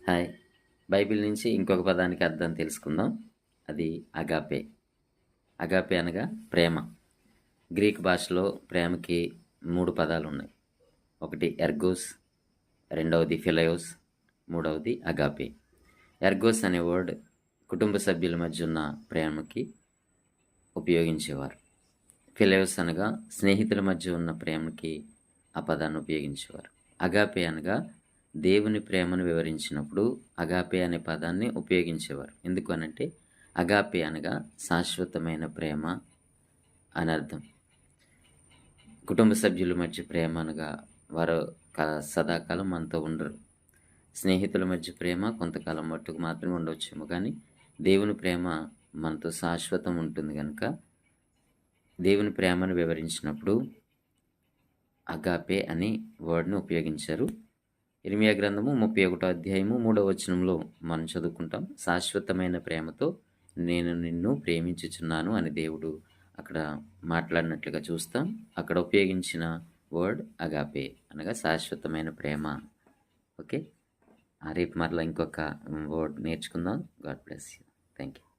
Hi. Bible నుంచి ఇంకొక పదానికి అర్థం తెలుసుకుందాం. అది అగాపే. అగాపే అనగా ప్రేమ. గ్రీక్ భాషలో ప్రేమకి 3 పదాలున్నాయి. ఒకటి ఎర్గోస్, రెండవది ఫిలయోస్, మూడవది అగాపే. ఎర్గోస్ అనే వర్డ్ కుటుంబ సభ్యుల మధ్య ఉన్న ప్రేమకి ఉపయోగించేవారు. ఫిలయోస్ అనగా స్నేహితుల మధ్య ఉన్న ప్రేమకి ఆ పదాన్ని ఉపయోగించేవారు. అగాపే అనగా దేవుని ప్రేమను వివరించినప్పుడు అగాపే అనే పదాన్ని ఉపయోగించేవారు. ఎందుకు అనంటే అగాపే అనగా శాశ్వతమైన ప్రేమ అని అర్థం. కుటుంబ సభ్యుల మధ్య ప్రేమ అనగా వారు సదాకాలం మనతో ఉండరు. స్నేహితుల మధ్య ప్రేమ కొంతకాలం మట్టుకు మాత్రమే ఉండవచ్చేమో కానీ దేవుని ప్రేమ మనతో శాశ్వతం ఉంటుంది కనుక దేవుని ప్రేమను వివరించినప్పుడు అగాపే అనే వర్డ్‌ని ఉపయోగించారు. ఇర్మియా గ్రంథము 31 అధ్యాయము 3వ వచనంలో మనం చదువుకుంటాం. శాశ్వతమైన ప్రేమతో నేను నిన్ను ప్రేమించుచున్నాను అని దేవుడు అక్కడ మాట్లాడినట్లుగా చూస్తాం. అక్కడ ఉపయోగించిన వర్డ్ అగాపే అనగా శాశ్వతమైన ప్రేమ. ఓకే. రేపు మరలా ఇంకొక వర్డ్ నేర్చుకుందాం. God bless you. Thank you.